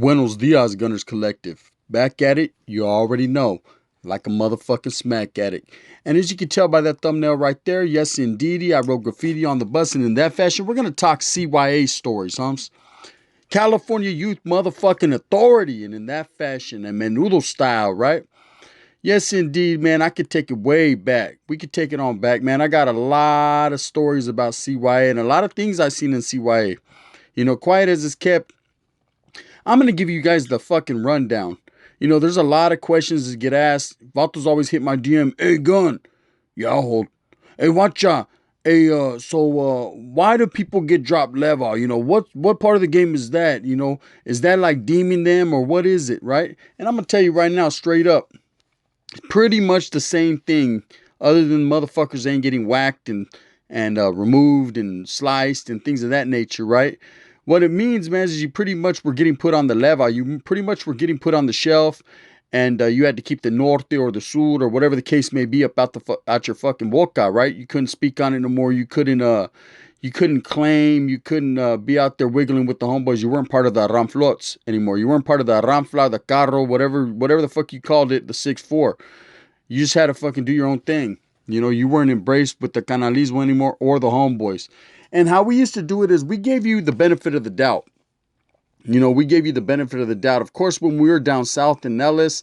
Buenos dias, Gunners Collective. Back at it, you already know. Like a motherfucking smack addict. And as you can tell by that thumbnail right there, yes indeedy, I wrote graffiti on the bus, and in that fashion, we're gonna talk C.Y.A stories, humps. California Youth Motherfucking Authority, and in that fashion, and menudo style, right? Yes, indeed, man. I could take it way back. We could take it on back, man. I got a lot of stories about C.Y.A and a lot of things I've seen in C.Y.A. Quiet as it's kept, I'm going to give you guys the fucking rundown. There's a lot of questions that get asked. Vatos always hit my DM. Hey, gun. Yeah, I'll hold. Hey, watcha. Hey, why do people get dropped Leva? What part of the game is that? Is that like deeming them or what is it, right? And I'm going to tell you right now, straight up, pretty much the same thing, other than motherfuckers ain't getting whacked and removed and sliced and things of that nature, right? What it means, man, is you pretty much were getting put on the leva. You pretty much were getting put on the shelf, and you had to keep the norte or the sur or whatever the case may be up out your fucking boca, right? You couldn't speak on it no more. You couldn't claim. You couldn't be out there wiggling with the homeboys. You weren't part of the ramflots anymore. You weren't part of the ramfla, the carro, whatever the fuck you called it, the 6'4". You just had to fucking do your own thing. You weren't embraced with the canalismo anymore or the homeboys. And how we used to do it is we gave you the benefit of the doubt. We gave you the benefit of the doubt. Of course, when we were down south in Nellis,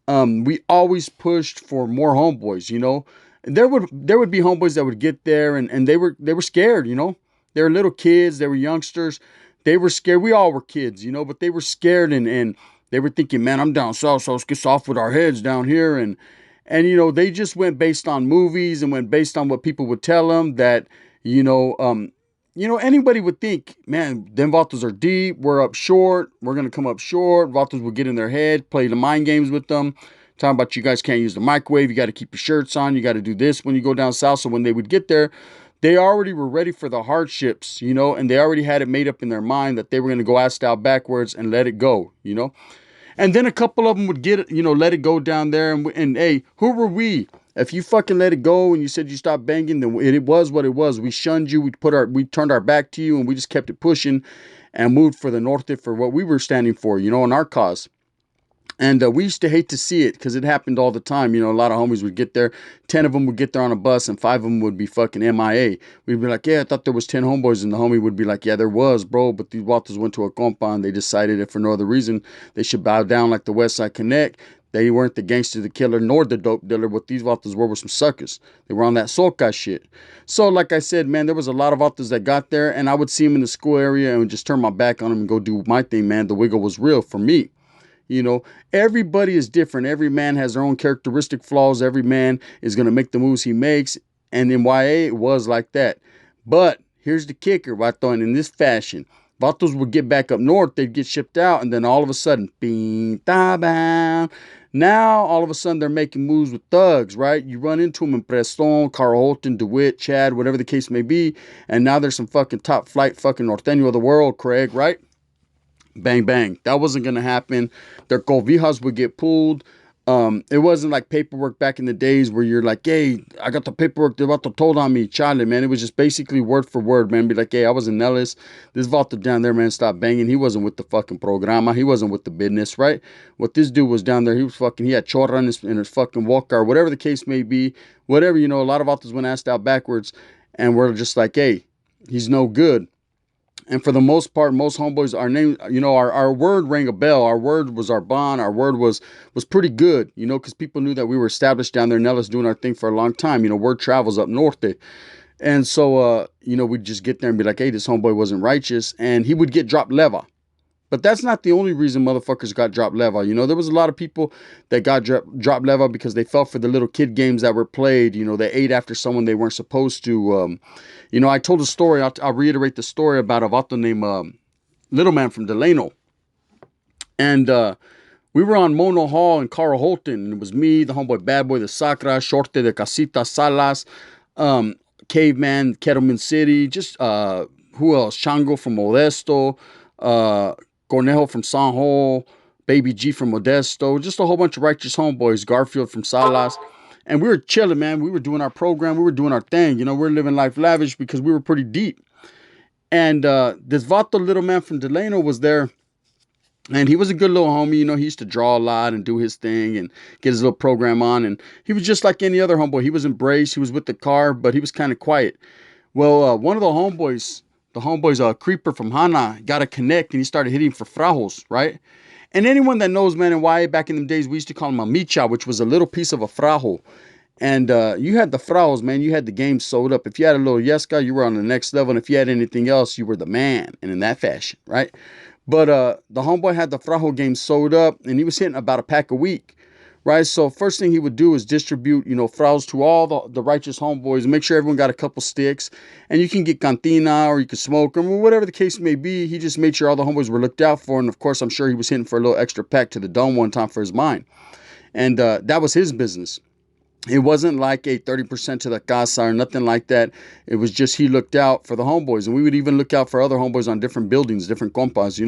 we always pushed for more homeboys. There would be homeboys that would get there and they were scared. They were little kids, they were youngsters, they were scared. We all were kids, but they were scared and they were thinking, man, I'm down south, so let's get soft with our heads down here. And they just went based on movies and went based on what people would tell them that, anybody would think, man, them vatos are deep. We're up short. We're going to come up short. Vatos would get in their head, play the mind games with them. Talking about you guys can't use the microwave. You got to keep your shirts on. You got to do this when you go down south. So when they would get there, they already were ready for the hardships, and they already had it made up in their mind that they were going to go ass out backwards and let it go, And then a couple of them would get it, let it go down there. And hey, who were we? If you fucking let it go and you said you stopped banging, then it was what it was. We shunned you. We turned our back to you and we just kept it pushing and moved for the norte for what we were standing for, in our cause. And we used to hate to see it because it happened all the time. A lot of homies would get there. 10 of them would get there on a bus and 5 of them would be fucking MIA. We'd be like, yeah, I thought there was 10 homeboys. And the homie would be like, yeah, there was, bro. But these watos went to a compa and they decided that for no other reason, they should bow down like the West Side Connect. They weren't the gangster, the killer, nor the dope dealer. What these vatos were some suckers. They were on that soca shit. So, like I said, man, there was a lot of vatos that got there. And I would see them in the school area and just turn my back on them and go do my thing, man. The wiggle was real for me. Everybody is different. Every man has their own characteristic flaws. Every man is going to make the moves he makes. And in YA, it was like that. But here's the kicker, Vato. And in this fashion, Vatos would get back up north. They'd get shipped out. And then all of a sudden, bing, da, bam. Now, all of a sudden, they're making moves with thugs, right? You run into them in Preston, Carl Holton, DeWitt, Chad, whatever the case may be. And now there's some fucking top flight fucking Norteño of the world, Craig, right? Bang, bang. That wasn't going to happen. Their cobijas would get pulled. It wasn't like paperwork back in the days where you're like, hey, I got the paperwork. The vato told on me. Chale, man. It was just basically word for word, man. Be like, hey, I was in Nellis. This vato down there, man, stopped banging. He wasn't with the fucking programa. He wasn't with the business, right? What this dude was down there, he had chorra in his fucking walk car, whatever the case may be. Whatever, a lot of vatos went asked out backwards. And we're just like, hey, he's no good. And for the most part, most homeboys, our name, our word rang a bell. Our word was our bond. Our word was pretty good, because people knew that we were established down there in Nellis doing our thing for a long time. Word travels up north. And so, we'd just get there and be like, hey, this homeboy wasn't righteous. And he would get dropped leva. But that's not the only reason motherfuckers got dropped leva. There was a lot of people that got dropped leva because they fell for the little kid games that were played. They ate after someone they weren't supposed to. I told a story. I'll reiterate the story about a vato named Little Man from Delano. And we were on Mono Hall in Carl Holton. And it was me, the homeboy Bad Boy, the Sacra, Shorte de Casita Salas, Caveman, Kettleman City. Just who else? Chango from Modesto. Cornejo from San Ho, Baby G from Modesto, just a whole bunch of righteous homeboys, Garfield from Salas. And we were chilling, man. We were doing our program. We were doing our thing. We were living life lavish because we were pretty deep. And this vato Little Man from Delano was there. And he was a good little homie, he used to draw a lot and do his thing and get his little program on. And he was just like any other homeboy. He was embraced, he was with the car, but he was kind of quiet. Well, one of the homeboys, Creeper from Hana, got a connect and he started hitting for frajos, right? And anyone that knows, man, and why back in the days, we used to call him a micha, which was a little piece of a frajo. And you had the frajos, man, you had the game sold up. If you had a little yesca, you were on the next level. And if you had anything else, you were the man. And in that fashion, right? But the homeboy had the frajo game sold up and he was hitting about a pack a week, right? So first thing he would do is distribute, frajos to all the righteous homeboys and make sure everyone got a couple sticks. And you can get cantina or you could smoke them or whatever the case may be. He just made sure all the homeboys were looked out for. And of course, I'm sure he was hitting for a little extra pack to the dome one time for his mind. And that was his business. It wasn't like a 30% to the casa or nothing like that. It was just he looked out for the homeboys. And we would even look out for other homeboys on different buildings, different compas,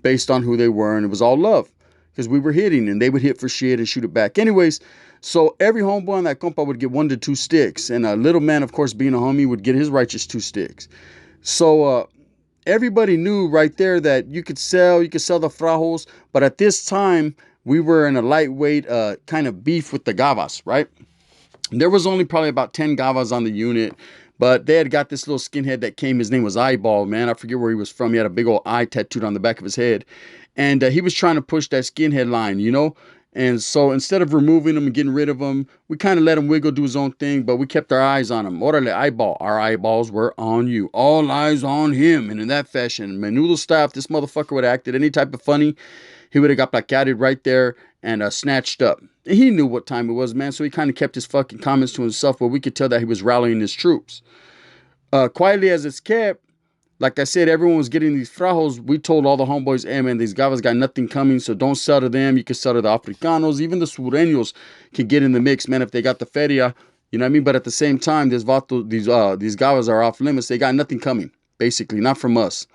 based on who they were. And it was all love because we were hitting and they would hit for shit and shoot it back. Anyways, so every homeboy on that compa would get 1 to 2 sticks. And a little man, of course, being a homie, would get his righteous 2 sticks. So everybody knew right there that you could sell the frajos. But at this time, we were in a lightweight kind of beef with the gavas, right? There was only probably about 10 gavas on the unit, but they had got this little skinhead that came. His name was Eyeball, man. I forget where he was from. He had a big old eye tattooed on the back of his head. And he was trying to push that skinhead line. And so instead of removing him and getting rid of him, we kind of let him wiggle, do his own thing, but we kept our eyes on him. Orale, Eyeball. Our eyeballs were on you. All eyes on him. And in that fashion, menudo style, if this motherfucker would have acted any type of funny, he would have got placated right there and snatched up. He knew what time it was, man, so he kind of kept his fucking comments to himself, but we could tell that he was rallying his troops. Quietly as it's kept, like I said, everyone was getting these frajos. We told all the homeboys, hey, man, these gavas got nothing coming, so don't sell to them. You can sell to the Africanos. Even the Surenos can get in the mix, man, if they got the feria. You know what I mean? But at the same time, these gavas are off limits. They got nothing coming, basically, not from us.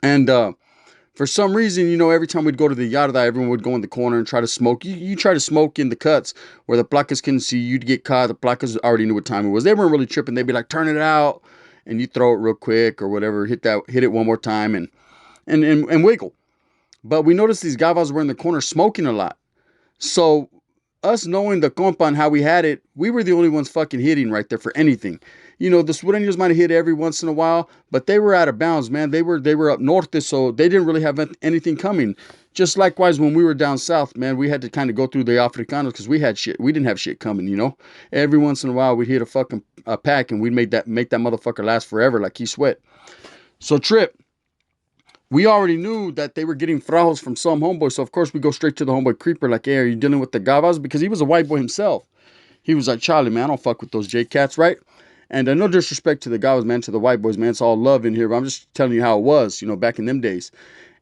And for some reason, every time we'd go to the yarda, everyone would go in the corner and try to smoke. You try to smoke in the cuts where the placas couldn't see. You'd get caught. The placas already knew what time it was. They weren't really tripping. They'd be like, turn it out. And you throw it real quick or whatever. Hit it one more time and wiggle. But we noticed these gavas were in the corner smoking a lot. So us knowing the compa and how we had it, we were the only ones fucking hitting right there for anything. The Surenos might have hit every once in a while, but they were out of bounds, man. They were up north, so they didn't really have anything coming. Just likewise, when we were down south, man, we had to kind of go through the Africanos because we didn't have shit coming. Every once in a while, we'd hit a pack and we'd make that motherfucker last forever like he sweat. So Trip, we already knew that they were getting frajos from some homeboy, so of course we go straight to the homeboy Creeper like, hey, are you dealing with the gavas? Because he was a white boy himself. He was like, Charlie, man, I don't fuck with those J-Cats, right? And no disrespect to the gavas, man, to the white boys, man. It's all love in here, but I'm just telling you how it was, back in them days.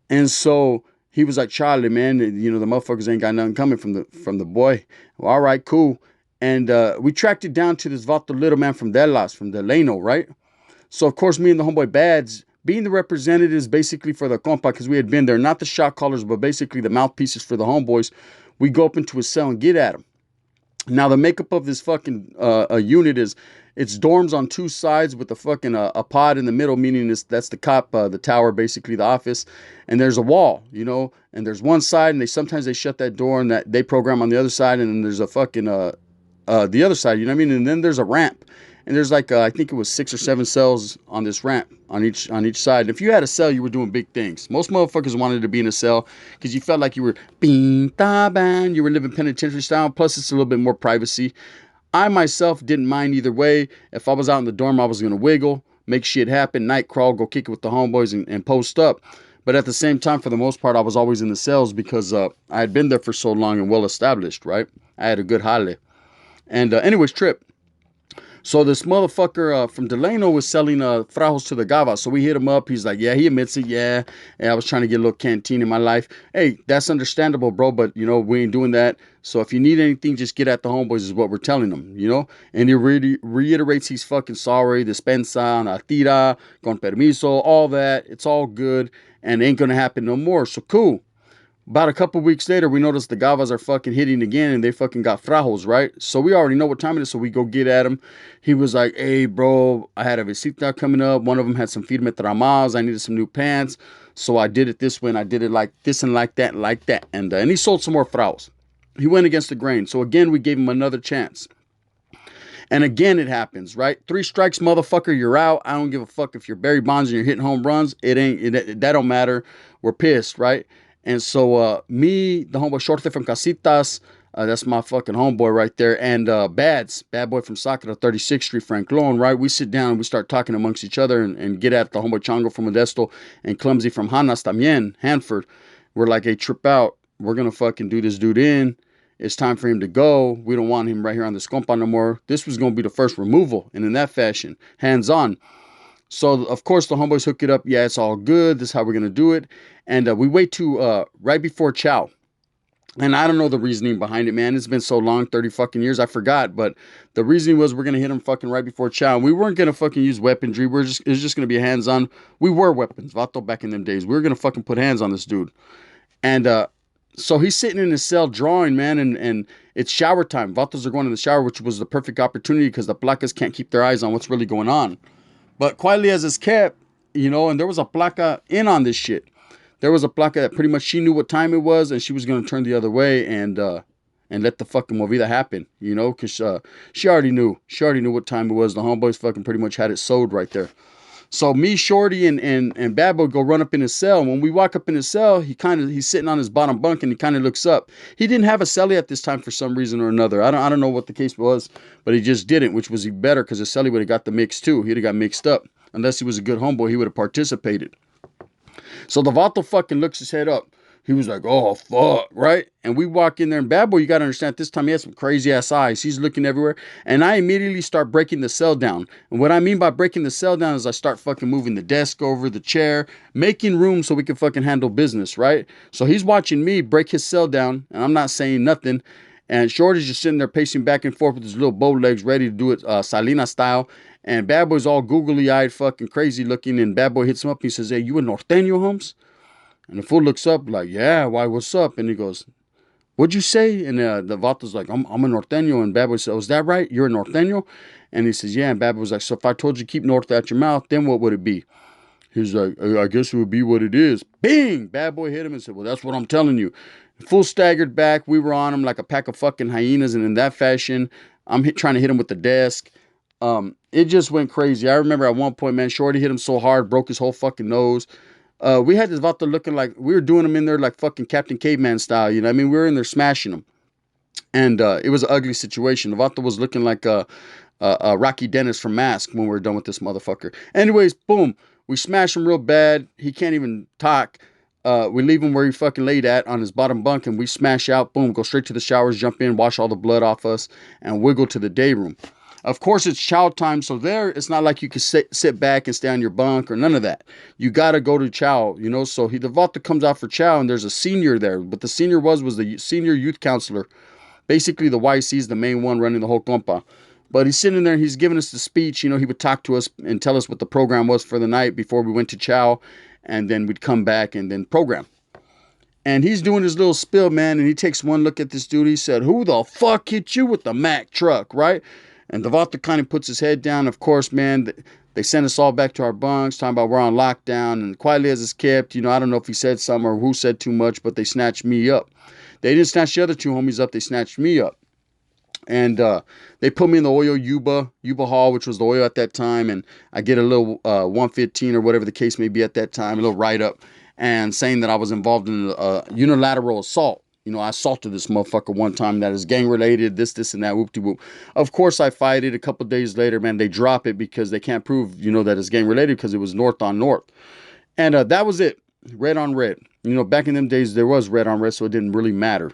And so he was like, Charlie, man, the motherfuckers ain't got nothing coming from the boy. Well, all right, cool. And we tracked it down to this Vato little man from Delano, right? So, of course, me and the homeboy Bads, being the representatives basically for the compa, because we had been there, not the shot callers, but basically the mouthpieces for the homeboys, we go up into his cell and get at him. Now, the makeup of this fucking unit is, it's dorms on 2 sides with a fucking a pod in the middle, meaning that's the cop, the tower, basically the office. And there's a wall, and there's one side, and sometimes they shut that door and that they program on the other side, and then there's a fucking the other side, you know what I mean? And then there's a ramp. And there's like I think it was 6 or 7 cells on this ramp on each side. And if you had a cell, you were doing big things. Most motherfuckers wanted to be in a cell because you felt like you were you were living penitentiary style. Plus, it's a little bit more privacy. I myself didn't mind either way. If I was out in the dorm, I was gonna wiggle, make shit happen, night crawl, go kick it with the homeboys, and post up. But at the same time, for the most part, I was always in the cells because I had been there for so long and well established, right? I had a good holiday. And anyways, Trip. So this motherfucker from Delano was selling frajos to the gava. So we hit him up. He's like, yeah, he admits it. Yeah, I was trying to get a little canteen in my life. Hey, that's understandable, bro. But, we ain't doing that. So if you need anything, just get at the homeboys is what we're telling them, And he reiterates he's fucking sorry. Despensa, tira, con permiso, all that. It's all good. And it ain't going to happen no more. So cool. About a couple weeks later, we noticed the Gavas are fucking hitting again, and they fucking got frajos, right? So we already know what time it is, so we go get at him. He was like, hey, bro, I had a visita coming up. One of them had some firme tramas. I needed some new pants. So I did it this way, and I did it like this and like that and like that. And he sold some more frajos. He went against the grain. So again, we gave him another chance. And again, it happens, right? 3 strikes, motherfucker, you're out. I don't give a fuck if you're Barry Bonds and you're hitting home runs. That don't matter. We're pissed, right? And so me, the homeboy Shorte from Casitas, that's my fucking homeboy right there, and Bad Boy from Sacra, 36th Street, Frank Lone, right? We sit down and we start talking amongst each other and get at the homeboy Chango from Modesto and Clumsy from Hanas también, Hanford. We're like, hey, trip out. We're going to fucking do this dude in. It's time for him to go. We don't want him right here on this compa no more. This was going to be the first removal, and in that fashion, hands on. So, of course, the homeboys hook it up. Yeah, it's all good. This is how we're going to do it. And we wait to right before chow. And I don't know the reasoning behind it, man. It's been so long, 30 fucking years, I forgot. But the reasoning was we're going to hit him fucking right before chow. And we weren't going to fucking use weaponry. It was just going to be hands-on. We were weapons, Vato, back in them days. We were going to fucking put hands on this dude. And so he's sitting in his cell drawing, man, and it's shower time. Vatos are going in the shower, which was the perfect opportunity because the placas can't keep their eyes on what's really going on. But quietly as it's kept, and there was a placa in on this shit. There was a placa that pretty much she knew what time it was, and she was going to turn the other way and let the fucking movida happen, because she already knew. She already knew what time it was. The homeboys fucking pretty much had it sewed right there. So me, Shorty, and Bad Boy go run up in his cell. And when we walk up in his cell, he's sitting on his bottom bunk and he kind of looks up. He didn't have a cellie at this time for some reason or another. I don't know what the case was, but he just didn't, which was better because his cellie would have got the mix too. He'd have got mixed up. Unless he was a good homeboy, he would have participated. So the Vato fucking looks his head up. He was like, oh, fuck, right? And we walk in there, and Bad Boy, you got to understand, this time he has some crazy-ass eyes. He's looking everywhere. And I immediately start breaking the cell down. And what I mean by breaking the cell down is I start fucking moving the desk over, the chair, making room so we can fucking handle business, right? So he's watching me break his cell down, and I'm not saying nothing. And Shorty's just sitting there pacing back and forth with his little bow legs ready to do it Salina style. And Bad Boy's all googly-eyed, fucking crazy looking. And Bad Boy hits him up. And he says, hey, you a Norteño, Holmes? And the fool looks up like, yeah, why, what's up? And he goes, what'd you say? And the Vato's like, I'm a Norteño. And Bad Boy says, oh, is that right? You're a Norteño? And he says, yeah. And Bad Boy was like, so if I told you keep north out your mouth, then what would it be? He's like, I guess it would be what it is. Bing! Bad Boy hit him and said, well, that's what I'm telling you. Full staggered back. We were on him like a pack of fucking hyenas. And in that fashion, I'm trying to hit him with the desk. It just went crazy. I remember at one point, man, Shorty hit him so hard, broke his whole fucking nose. We had this Vato looking like, we were doing him in there like fucking Captain Caveman style, I mean, we were in there smashing him. And it was an ugly situation. The Vato was looking like a Rocky Dennis from Mask when we were done with this motherfucker. Anyways, boom. We smash him real bad. He can't even talk. We leave him where he fucking laid at on his bottom bunk, and we smash out. Boom, go straight to the showers, jump in, wash all the blood off us, and wiggle to the day room. Of course, it's chow time, so there, it's not like you can sit back and stay on your bunk or none of that. You got to go to chow, So the Vato comes out for chow, and there's a senior there. But the senior was the senior youth counselor. Basically, the YC is the main one running the whole compa. But he's sitting there, he's giving us the speech. He would talk to us and tell us what the program was for the night before we went to chow. And then we'd come back and then program. And he's doing his little spill, man. And he takes one look at this dude. He said, who the fuck hit you with the Mack truck, right? And the Vato kind of puts his head down. Of course, man, they sent us all back to our bunks, talking about we're on lockdown. And quietly as it's kept, I don't know if he said something or who said too much, but they snatched me up. They didn't snatch the other 2 homies up. They snatched me up. And they put me in the Oyo Yuba Hall, which was the Oyo at that time. And I get a little 115 or whatever the case may be at that time, a little write-up, and saying that I was involved in a unilateral assault. I assaulted this motherfucker one time that is gang-related, this, and that, whoop-de-whoop. Of course, I fight it. A couple days later, man, they drop it because they can't prove, that it's gang-related because it was north on north. And that was it. Red on red. Back in them days, there was red on red, so it didn't really matter.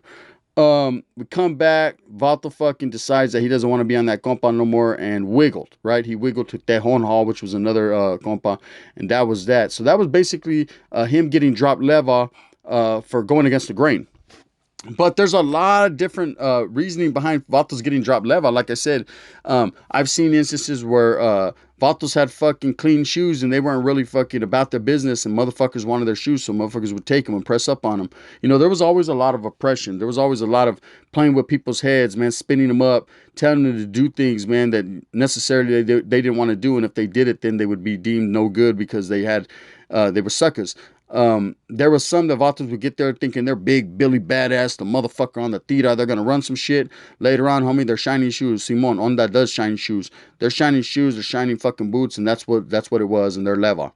We come back. Vato fucking decides that he doesn't want to be on that compa no more and wiggled, right? He wiggled to Tejon Hall, which was another compa, and that was that. So that was basically him getting dropped Leva for going against the grain. But there's a lot of different reasoning behind Vatos getting dropped Leva. Like I said, I've seen instances where Vatos had fucking clean shoes and they weren't really fucking about their business, and motherfuckers wanted their shoes, so motherfuckers would take them and press up on them. There was always a lot of oppression. There was always a lot of playing with people's heads, man, spinning them up, telling them to do things, man, that necessarily they didn't want to do. And if they did it, then they would be deemed no good because they were suckers. There was some that Vatos would get there thinking they're big, Billy Badass, the motherfucker on the tira. They're gonna run some shit. Later on, homie, they're shiny shoes. Simon, Onda does shiny shoes. They're shiny shoes, they're shiny fucking boots, and that's what it was, and they're Leva.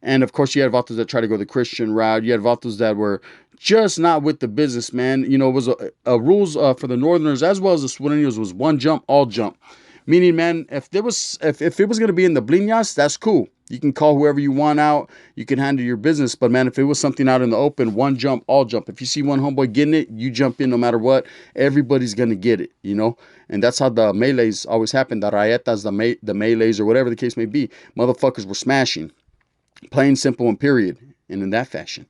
And of course, you had Vatos that try to go the Christian route. You had Vatos that were just not with the business, man. It was a rules for the Northerners as well as the Surenos was one jump, all jump. Meaning, man, if it was gonna be in the bliñas, that's cool. You can call whoever you want out. You can handle your business. But man, if it was something out in the open, one jump, all jump. If you see one homeboy getting it, you jump in no matter what. Everybody's gonna get it. And that's how the melees always happen. The rayetas, the melees, or whatever the case may be. Motherfuckers were smashing. Plain, simple, and period. And in that fashion.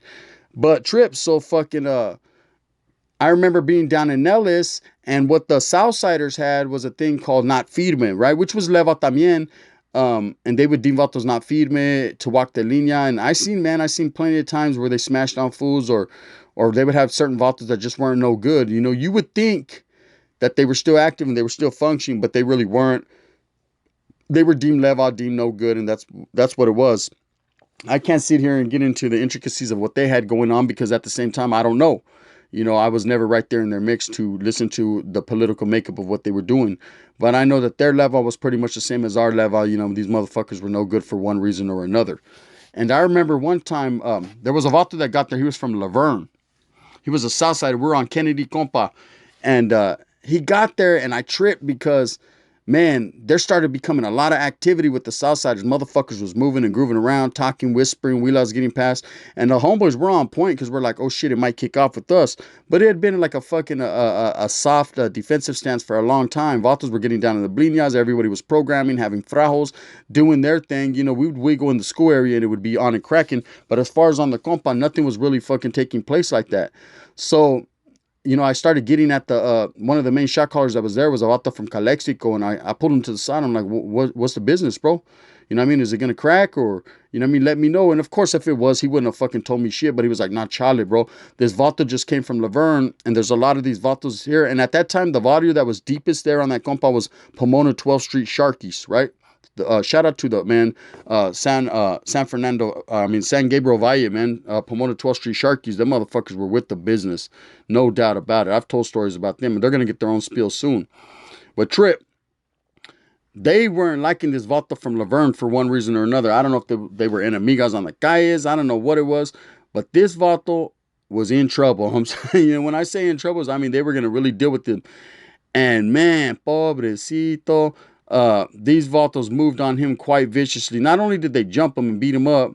But Trip, so fucking I remember being down in Nellis, and what the Southsiders had was a thing called not firme, right? Which was Leva también. And they would deem vatos not firme to walk the línea. And I seen plenty of times where they smashed down fools, or they would have certain vatos that just weren't no good. You would think that they were still active and they were still functioning, but they really weren't. They were deemed Leva, deemed no good, and that's what it was. I can't sit here and get into the intricacies of what they had going on because at the same time, I don't know. I was never right there in their mix to listen to the political makeup of what they were doing. But I know that their level was pretty much the same as our level. These motherfuckers were no good for one reason or another. And I remember one time, there was a vato that got there. He was from Laverne. He was a Southside. We're on Kennedy, compa. And he got there, and I tripped because, man, there started becoming a lot of activity with the Southsiders. Motherfuckers was moving and grooving around, talking, whispering. We was getting past. And the homeboys were on point because we're like, oh shit, it might kick off with us. But it had been like a fucking a soft defensive stance for a long time. Vatos were getting down in the bliñas. Everybody was programming, having frajos, doing their thing. We would wiggle in the school area and it would be on and cracking. But as far as on the compa, nothing was really fucking taking place like that. So I started getting at the one of the main shot callers that was there was a vato from Calexico, and I pulled him to the side. I'm like, what's the business, bro? Is it gonna crack, or let me know. And of course, if it was, he wouldn't have fucking told me shit. But he was like, nah, chale, bro. This vato just came from Laverne, and there's a lot of these vatos here. And at that time, the barrio that was deepest there on that compa was Pomona 12th Street Sharkies, right? Shout out to the man, San Gabriel Valle, man, Pomona 12th Street Sharkies. Them motherfuckers were with the business, no doubt about it. I've told stories about them, and they're gonna get their own spiel soon. But Trip, they weren't liking this vato from Laverne for one reason or another. I don't know if they were enemigas on the calles. I don't know what it was, but this vato was in trouble. I'm saying, when I say in trouble, I mean they were gonna really deal with him. And man, pobrecito. These vatos moved on him quite viciously. Not only did they jump him and beat him up,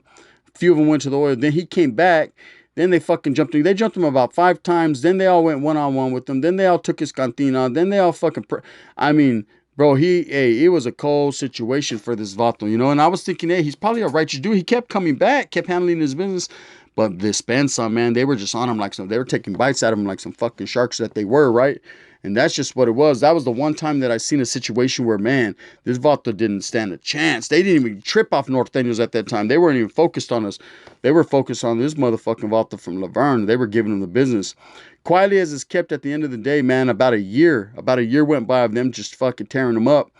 a few of them went to the oil. Then he came back. Then they fucking jumped him. They jumped him about 5 times. Then they all went one-on-one with him. Then they all took his cantina. Then they all fucking... bro, it was a cold situation for this vato, And I was thinking, hey, he's probably a righteous dude. He kept coming back, kept handling his business. But this Spencer, man, they were just on him like they were taking bites out of him like some fucking sharks that they were, right? And that's just what it was. That was the one time that I seen a situation where, man, this vato didn't stand a chance. They didn't even trip off Nortenos at that time. They weren't even focused on us. They were focused on this motherfucking vato from Laverne. They were giving them the business. Quietly as it's kept, at the end of the day, man, about a year went by of them just fucking tearing them up.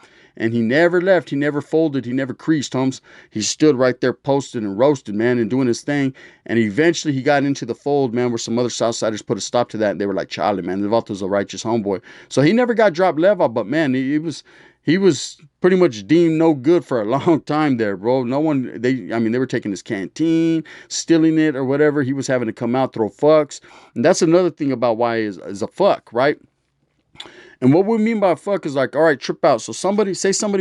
And he never left. He never folded. He never creased, Holmes. He stood right there posted and roasted, man, and doing his thing. And eventually he got into the fold, man, where some other Southsiders put a stop to that. And they were like, Charlie, man, Levato's a righteous homeboy. So he never got dropped Leva, but, man, he was pretty much deemed no good for a long time there, bro. They were taking his canteen, stealing it or whatever. He was having to come out, throw fucks. And that's another thing about why is a fuck, right? And what we mean by fuck is like, all right, trip out. So somebody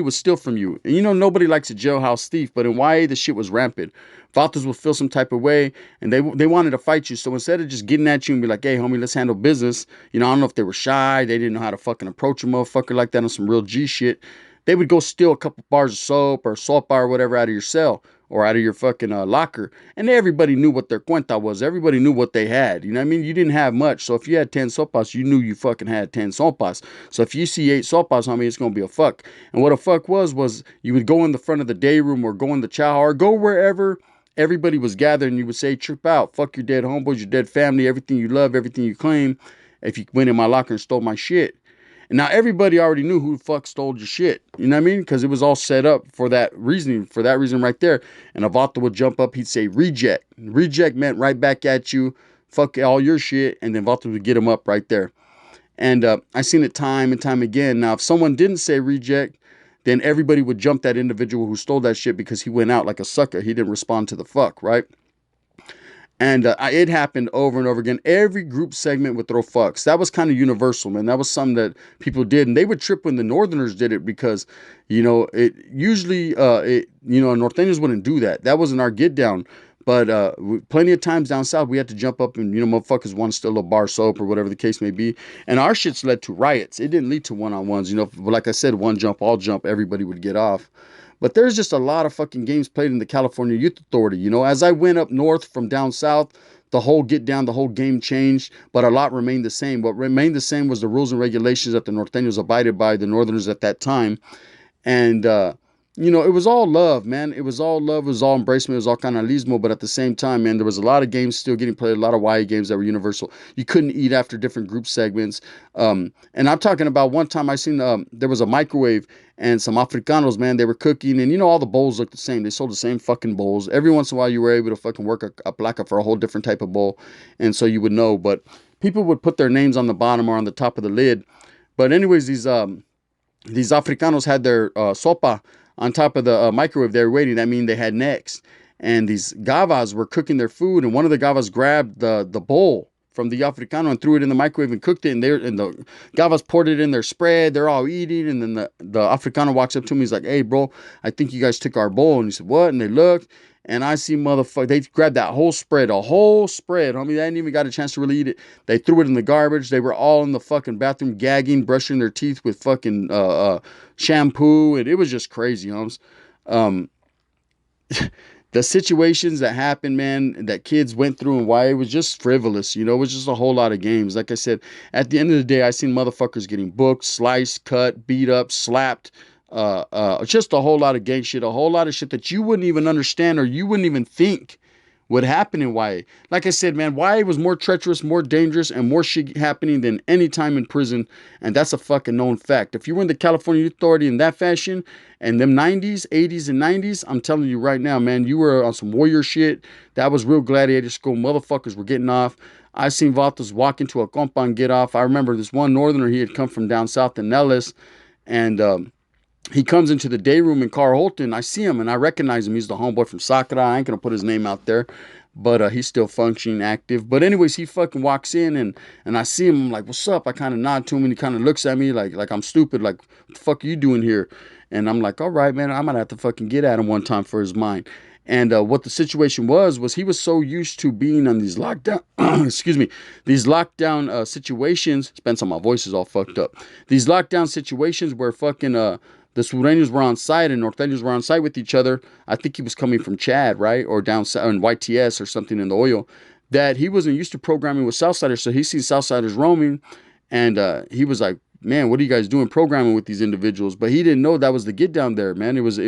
would steal from you. And nobody likes a jailhouse thief, but in YA, the shit was rampant. Vatos would feel some type of way, and they wanted to fight you. So instead of just getting at you and be like, hey, homie, let's handle business. I don't know if they were shy. They didn't know how to fucking approach a motherfucker like that on some real G shit. They would go steal a couple bars of soap or salt bar or whatever out of your cell. or out of your fucking locker. And everybody knew what their cuenta was. Everybody knew what they had. You know what I mean? You didn't have much. So if you had 10 sopas, you knew you fucking had 10 sopas. So if you see 8 sopas, homie, it's going to be a fuck. And what a fuck was you would go in the front of the day room or go in the chow or go wherever everybody was gathered and you would say, trip out, fuck your dead homeboys, your dead family, everything you love, everything you claim. If you went in my locker and stole my shit. And now everybody already knew who the fuck stole your shit. You know what I mean? Because it was all set up for that reasoning, for that reason right there. And a vato would jump up, he'd say reject. Reject meant right back at you, fuck all your shit, and then vato would get him up right there. And I seen it time and time again. Now, if someone didn't say reject, then everybody would jump that individual who stole that shit because he went out like a sucker. He didn't respond to the fuck, right? And it happened over and over again. Every group segment would throw fucks. That was kind of universal, man. That was something that people did. And they would trip when the Northerners did it because, it usually, Nortenos wouldn't do that. That wasn't our get down. But plenty of times down south, we had to jump up and, motherfuckers want to steal a bar soap or whatever the case may be. And our shits led to riots. It didn't lead to one-on-ones. Like I said, one jump, all jump, everybody would get off. But there's just a lot of fucking games played in the California Youth Authority. As I went up north from down south, the whole get down, the whole game changed, but a lot remained the same. What remained the same was the rules and regulations that the Norteños abided by, the Northerners at that time. And, it was all love, man. It was all love. It was all embracement. It was all canalismo. But at the same time, man, there was a lot of games still getting played, a lot of Y.A. games that were universal. You couldn't eat after different group segments. And I'm talking about one time I seen there was a microwave and some Africanos, man, they were cooking. And, all the bowls looked the same. They sold the same fucking bowls. Every once in a while, you were able to fucking work a placa for a whole different type of bowl. And so you would know. But people would put their names on the bottom or on the top of the lid. But anyways, these Africanos had their sopa on top of the microwave. They were waiting. That means they had necks. And these gavas were cooking their food, and one of the gavas grabbed the bowl from the Africano and threw it in the microwave and cooked it. And the gavas poured it in their spread. They're all eating, and then the Africano walks up to me. He's like, "Hey, bro, I think you guys took our bowl." And he said, "What?" And they looked, and I see they grabbed that whole spread, homie. They hadn't even got a chance to really eat it. They threw it in the garbage. They were all in the fucking bathroom gagging, brushing their teeth with fucking shampoo, and it was just crazy, homes. The situations that happened, man, that kids went through and why it was just frivolous, it was just a whole lot of games. Like I said, at the end of the day, I seen motherfuckers getting booked, sliced, cut, beat up, slapped, just a whole lot of gang shit, a whole lot of shit that you wouldn't even understand or you wouldn't even think would happen in Y.A. Like I said, man, Y.A. was more treacherous, more dangerous, and more shit happening than any time in prison, and that's a fucking known fact. If you were in the California Youth Authority in that fashion, and them 90s, 80s, and 90s, I'm telling you right now, man, you were on some warrior shit. That was real gladiator school. Motherfuckers were getting off. I seen vatos walk into a compa and get off. I remember this one northerner, he had come from down south in Nellis, and he comes into the day room in Carl Holton. I see him and I recognize him. He's the homeboy from C.Y.A. I ain't gonna put his name out there, but he's still functioning, active. But anyways, he fucking walks in and I see him. I'm like, "What's up?" I kind of nod to him and he kind of looks at me like I'm stupid. Like, "What the fuck are you doing here?" And I'm like, "All right, man, I might have to fucking get at him one time for his mind." And what the situation was he was so used to being on these lockdown, these lockdown situations. Spence on my voice is all fucked up. These lockdown situations where fucking the Surenos were on site and Nortenos were on site with each other. I think he was coming from Chad, right? Or down in YTS or something in the oil. That he wasn't used to programming with Southsiders. So he seen Southsiders roaming. And he was like, "Man, what are you guys doing programming with these individuals?" But he didn't know that was the get down there, man. It was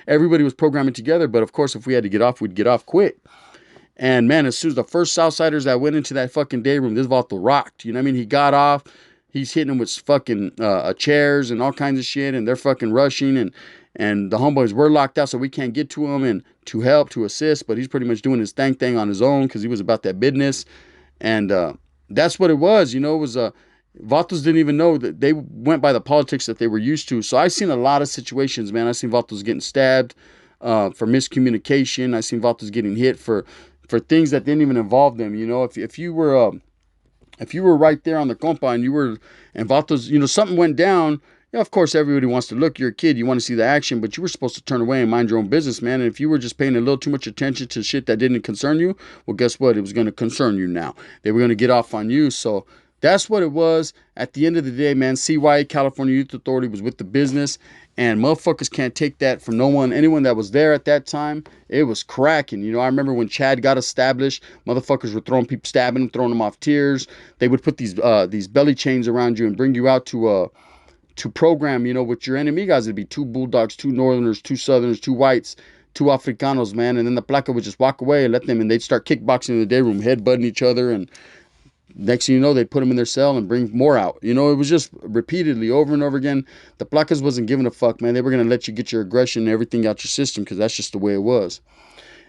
everybody was programming together. But of course, if we had to get off, we'd get off quick. And man, as soon as the first Southsiders that went into that fucking day room, this vato rocked. You know what I mean? He got off. He's hitting them with fucking chairs and all kinds of shit, and they're fucking rushing, and the homeboys were locked out, so we can't get to him and to help, to assist, but he's pretty much doing his thing on his own because he was about that business, and that's what it was. It was Vatos didn't even know that they went by the politics that they were used to. So I seen a lot of situations, man. I seen Vatos getting stabbed for miscommunication. I seen Vatos getting hit for things that didn't even involve them. If you were right there on the compa and Vatos, something went down, of course, everybody wants to look. You're a kid. You want to see the action, but you were supposed to turn away and mind your own business, man. And if you were just paying a little too much attention to shit that didn't concern you, well, guess what? It was going to concern you now. They were going to get off on you. So that's what it was. At the end of the day, man, C.Y.A. California Youth Authority was with the business. And motherfuckers can't take that from no one, anyone that was there at that time. It was cracking. You know, I remember when Chad got established, motherfuckers were throwing people, stabbing them, throwing them off tiers. They would put these belly chains around you and bring you out to program, you know, with your enemy guys. It'd be two bulldogs, two northerners, two southerners, two whites, two Africanos, man. And then the placa would just walk away and let them, and they'd start kickboxing in the day room, headbutting each other. And next thing you know, they'd put them in their cell and bring more out. You know, it was just repeatedly over and over again. The placas wasn't giving a fuck, man. They were going to let you get your aggression and everything out your system because that's just the way it was.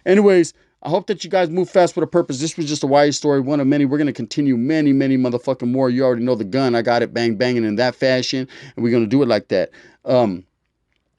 Anyways, I hope that you guys move fast with a purpose. This was just a Y.A story, one of many. We're going to continue many, many motherfucking more. You already know the gun. I got it bang banging in that fashion, and we're going to do it like that.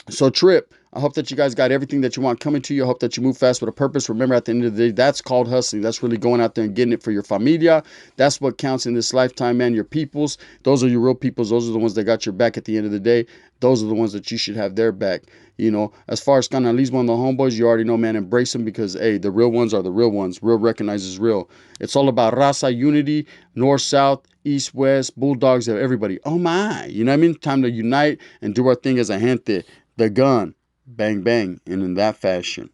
So Trip, I hope that you guys got everything that you want coming to you. I hope that you move fast with a purpose. Remember, at the end of the day, that's called hustling. That's really going out there and getting it for your familia. That's what counts in this lifetime, man. Your peoples. Those are your real peoples. Those are the ones that got your back at the end of the day. Those are the ones that you should have their back. You know, as far as Canalismo and the homeboys, you already know, man, embrace them because, hey, the real ones are the real ones. Real recognizes real. It's all about raza, unity, north, south, east, west, bulldogs, everybody. Oh, my. You know what I mean? Time to unite and do our thing as a gente. The gun. Bang, bang. And in that fashion.